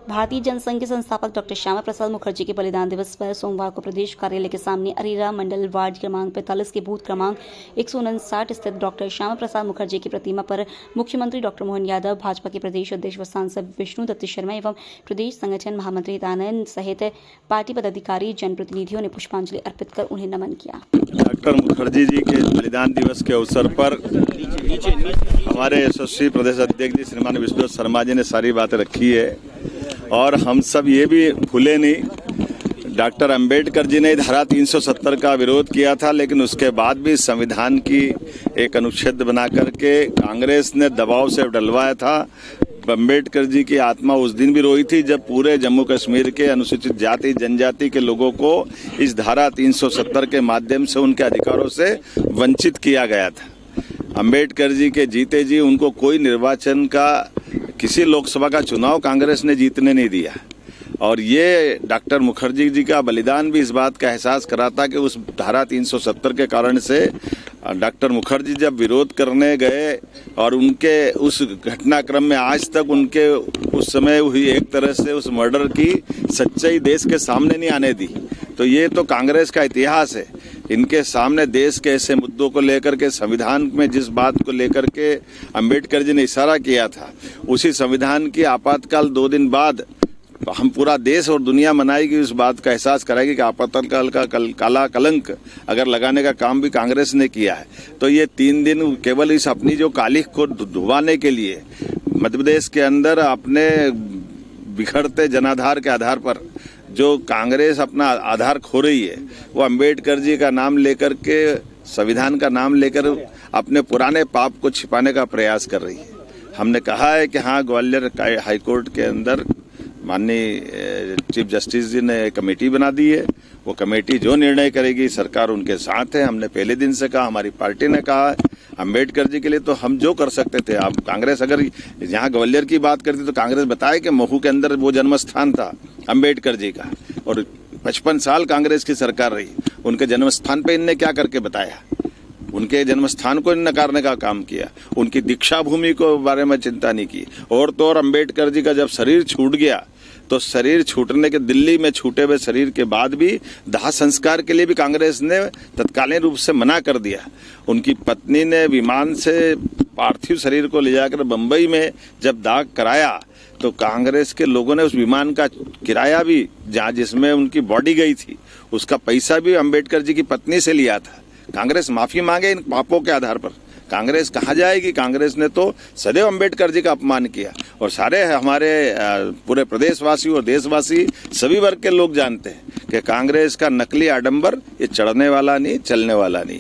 भारतीय जनसंघ के संस्थापक डॉक्टर श्यामा प्रसाद मुखर्जी के बलिदान दिवस पर सोमवार को प्रदेश कार्यालय के सामने अरेरा मंडल वार्ड क्रमांक 45 के बूथ क्रमांक 159 स्थित डॉक्टर श्यामा प्रसाद मुखर्जी की प्रतिमा पर मुख्यमंत्री डॉक्टर मोहन यादव, भाजपा के प्रदेश अध्यक्ष व सांसद विष्णु दत्त शर्मा एवं प्रदेश संगठन महामंत्री हितानंद सहित पार्टी पदाधिकारी, जनप्रतिनिधियों ने पुष्पांजलि अर्पित कर उन्हें नमन किया। डॉक्टर मुखर्जी जी के बलिदान दिवस के अवसर पर हमारे यशस्वी प्रदेश अध्यक्ष जी श्रीमान विष्णु दत्त शर्मा जी ने सारी बातें रखी है और हम सब ये भी भूले नहीं। डॉक्टर अंबेडकर जी ने धारा 370 का विरोध किया था, लेकिन उसके बाद भी संविधान की एक अनुच्छेद बना करके कांग्रेस ने दबाव से डलवाया था। अंबेडकर जी की आत्मा उस दिन भी रोई थी जब पूरे जम्मू कश्मीर के अनुसूचित जाति जनजाति के लोगों को इस धारा 370 के माध्यम से उनके अधिकारों से वंचित किया गया था। अंबेडकर जी के जीते जी उनको कोई निर्वाचन का, किसी लोकसभा का चुनाव कांग्रेस ने जीतने नहीं दिया। और ये डॉक्टर मुखर्जी जी का बलिदान भी इस बात का एहसास कराता कि उस धारा 370 के कारण से डॉक्टर मुखर्जी जब विरोध करने गए और उनके उस घटनाक्रम में आज तक उनके उस समय हुई एक तरह से उस मर्डर की सच्चाई देश के सामने नहीं आने दी। तो ये तो कांग्रेस का इतिहास है। इनके सामने देश के ऐसे मुद्दों को लेकर के, संविधान में जिस बात को लेकर के अंबेडकर जी ने इशारा किया था, उसी संविधान की आपातकाल 2 दिन बाद हम पूरा देश और दुनिया मनाएगी, उस बात का एहसास कराएगी कि आपातकाल का काला कलंक अगर लगाने का काम भी कांग्रेस ने किया है। तो ये 3 दिन केवल इस अपनी जो कालिख को धुवाने के लिए मध्य प्रदेश के अंदर अपने बिखरते जनाधार के आधार पर जो कांग्रेस अपना आधार खो रही है, वो अंबेडकर जी का नाम लेकर के, संविधान का नाम लेकर अपने पुराने पाप को छिपाने का प्रयास कर रही है। हमने कहा है कि हाँ, ग्वालियर हाईकोर्ट के अंदर माननीय चीफ जस्टिस जी ने कमेटी बना दी है। वो कमेटी जो निर्णय करेगी, सरकार उनके साथ है। हमने पहले दिन से कहा, हमारी पार्टी ने कहा है। अंबेडकर जी के लिए तो हम जो कर सकते थे। अब कांग्रेस अगर यहाँ ग्वालियर की बात करती तो कांग्रेस बताए कि महू के अंदर वो जन्म स्थान था अंबेडकर जी का, और 55 साल कांग्रेस की सरकार रही। उनके जन्म स्थान पे इनने क्या करके बताया? उनके जन्म स्थान को नकारने का काम किया। उनकी दीक्षा भूमि को बारे में चिंता नहीं की। और तो और अंबेडकर जी का जब शरीर छूट गया, तो शरीर छूटने के, दिल्ली में छूटे हुए शरीर के बाद भी दाह संस्कार के लिए भी कांग्रेस ने तत्कालीन रूप से मना कर दिया। उनकी पत्नी ने विमान से पार्थिव शरीर को ले जाकर बम्बई में जब दाह कराया, तो कांग्रेस के लोगों ने उस विमान का किराया भी, जहाँ जिसमें उनकी बॉडी गई थी, उसका पैसा भी अंबेडकर जी की पत्नी से लिया था। कांग्रेस माफी मांगे इन पापों के आधार पर। कांग्रेस कहाँ जाएगी? कांग्रेस ने तो सदैव अंबेडकर जी का अपमान किया। और सारे हमारे पूरे प्रदेशवासी और देशवासी सभी वर्ग के लोग जानते हैं कि कांग्रेस का नकली आडंबर ये चढ़ने वाला नहीं, चलने वाला नहीं।